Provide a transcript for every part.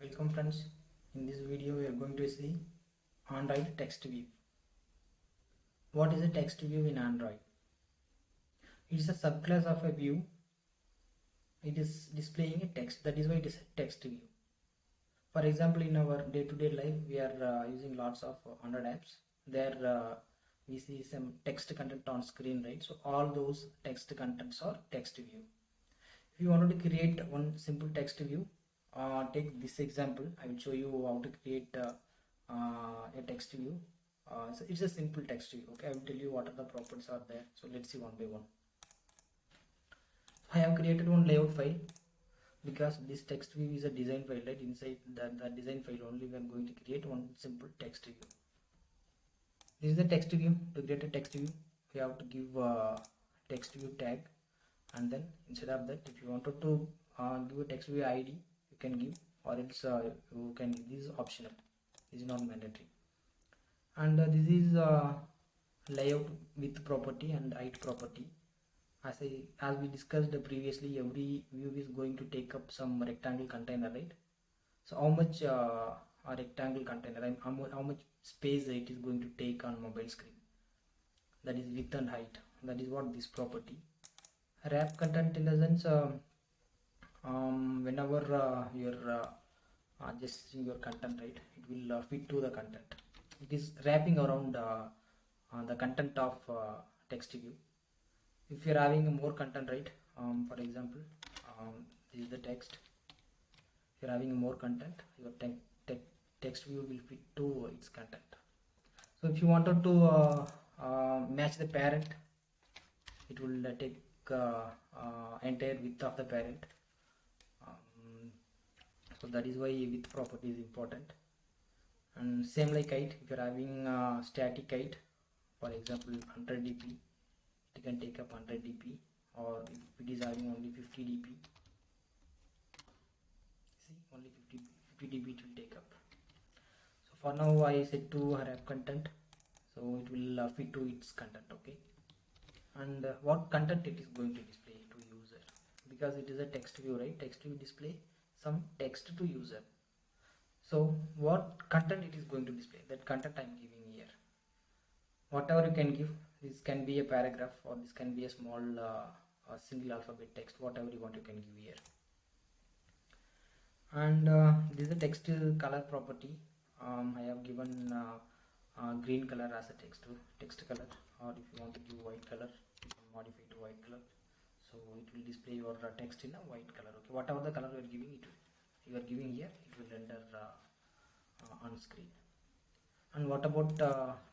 Welcome friends. In this video we are going to see Android text view. What is a text view in Android? It is a subclass of a view. It is displaying a text. That is why it is a text view. For example, in our day-to-day life we are using lots of Android apps. There we see some text content on screen, right? So all those text contents are text view. If you wanted to create one simple text view, take this example. I will show you how to create a text view. So it's a simple text view. Okay, I will tell you what are the properties are there. So let's see one by one. I have created one layout file because this text view is a design file, right? Inside the design file only we are going to create one simple text view. This is the text view. To create a text view, we have to give a text view tag, and then instead of that, if you wanted to give a text view ID, you can give, or else you can give. This is optional. This is not mandatory. And this is layout width property and height property. As we discussed previously, every view is going to take up some rectangle container, right? So how much a rectangle container and how much space it is going to take on mobile screen, that is width and height. That is what this property. Wrap content in the sense whenever you're adjusting your content, right, it will fit to the content. It is wrapping around the content of text view. If you're having more content, right, for example, this is the text. If you're having more content, your text view will fit to its content. So if you wanted to match the parent, it will take entire width of the parent. So that is why width property is important. And same like height, if you're having static height, for example 100 dp, it can take up 100 dp, or if it is having only 50 dp, see, only 50 dp it will take up. So for now I set to wrap content, so it will fit to its content. Okay, and what content it is going to display to user, because it is a text view, right? Text view display some text to user. So what content it is going to display, that content I am giving here. Whatever you can give, this can be a paragraph, or this can be a small single alphabet text, whatever you want you can give here. And this is a text color property. I have given green color as a text color, or if you want to give white color, you can modify to white color, so it will display your text in a white color. Okay, whatever the color you are giving, you are giving here, it will render on screen. And what about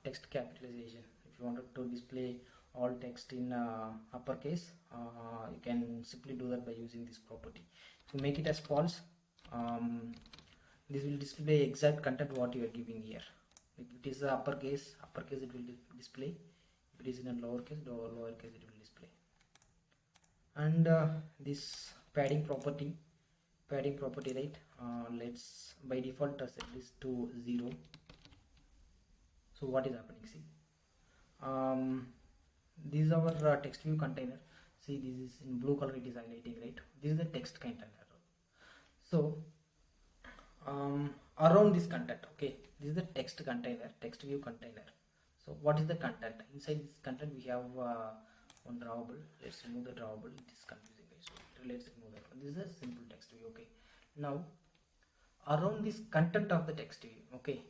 text capitalization? If you wanted to display all text in uppercase, you can simply do that by using this property. If you make it as false, this will display exact content what you are giving here. If it is uppercase it will display. If it is in a lowercase it will display. And this padding property, right, let's by default set this to 0. So what is happening, see, this is our text view container. See, this is in blue color, it is highlighting, right? This is the text container. So around this content, okay, this is the text container, text view container. So what is the content? Inside this content we have one drawable. Let's remove the drawable, it is confusing, right? So let's remove that one. This is a simple text view. Okay, now around this content of the text view, okay,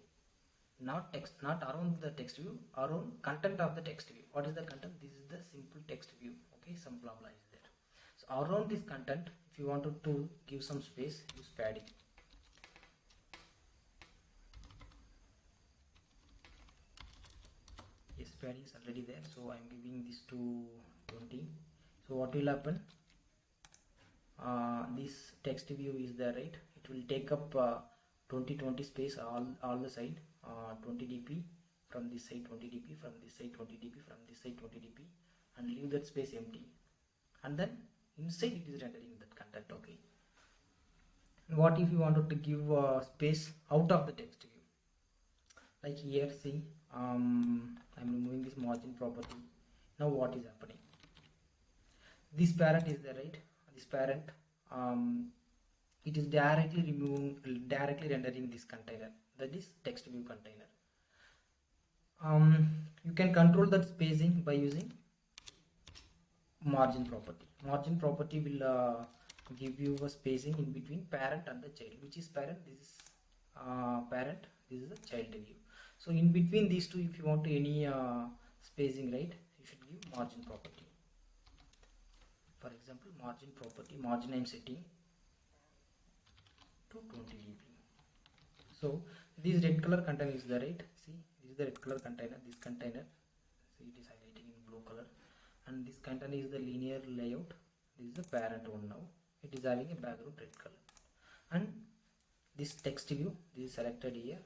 not around the text view, around content of the text view. What is the content? This is the simple text view. Okay, some blah blah is there. So around this content, if you wanted to give some space, use padding. Yes, padding is already there, so I am giving this to 20. So what will happen? This text view is there, right? It will take up 20 space all the side, 20 dp from this side, 20 dp from this side, 20 dp from this side, 20 dp, and leave that space empty, and then inside it is rendering that content. Okay, and what if you wanted to give space out of the text view, like here, see, I'm removing this margin property. Now what is happening? This parent is there, right? This parent it is directly rendering this container, that is text view container. You can control that spacing by using margin property. Margin property will give you a spacing in between parent and the child. Which is parent? This is parent, this is the child view. So in between these two, if you want to any spacing, right, you should give margin property. For example, margin property, margin I am setting to 20 dB. So this red color container is the right. See, this is the red color container. This container, see, it is highlighting in blue color, and this container is the linear layout. This is the parent one now. It is having a background red color, and this text view, this is selected here.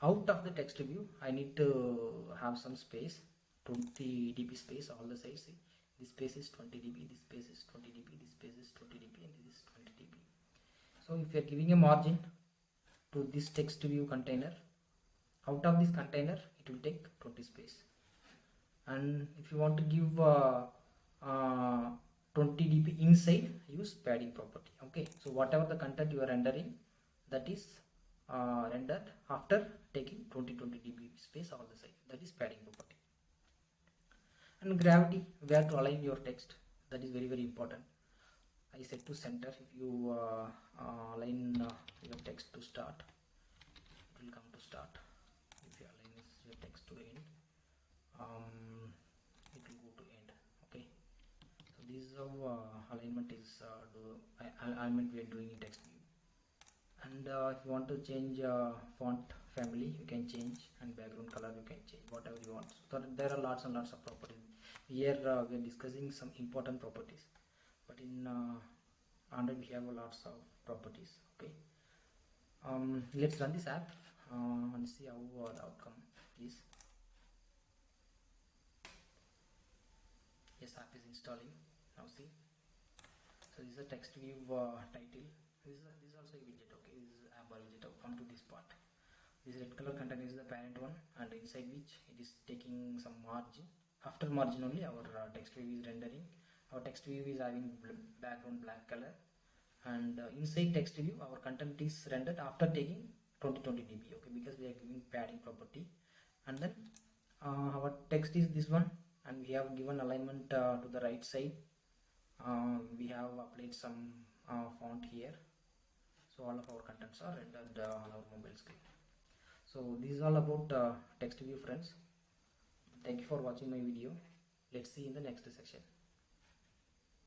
Out of the text view, I need to have some space, 20 dB space, all the sides. See, this space is 20 dB, this space is 20 dB, this space is 20 dB, and this is 20 dB. So if you are giving a margin to this text view container, out of this container it will take 20 space. And if you want to give 20 dB inside, use padding property. Okay, so whatever the content you are rendering, that is rendered after taking 20 dB space on the side, that is padding property. And gravity, where to align your text, that is very important. I set to center. If you align your text to start, it will come to start. If you align your text to end, it will go to end. Okay, so this is how alignment is alignment we are doing in text view. And if you want to change font family, you can change, and background color you can change, whatever you want. So there are lots and lots of properties. Here we are discussing some important properties, but in Android we have lots of properties. Okay, let's run this app and see how the outcome is. Yes, app is installing now. See, so this is a text view title. This is also a widget. Okay, this is app bar widget. I'll come to this part. This red color container is the parent one, and inside which it is taking some margin. After margin only our text view is rendering. Our text view is having background black color, and inside text view our content is rendered after taking 20 dB. Okay, because we are giving padding property. And then our text is this one, and we have given alignment to the right side. We have applied some font here, so all of our contents are rendered on our mobile screen. So this is all about text view, friends. Thank you for watching my video. Let's see in the next section.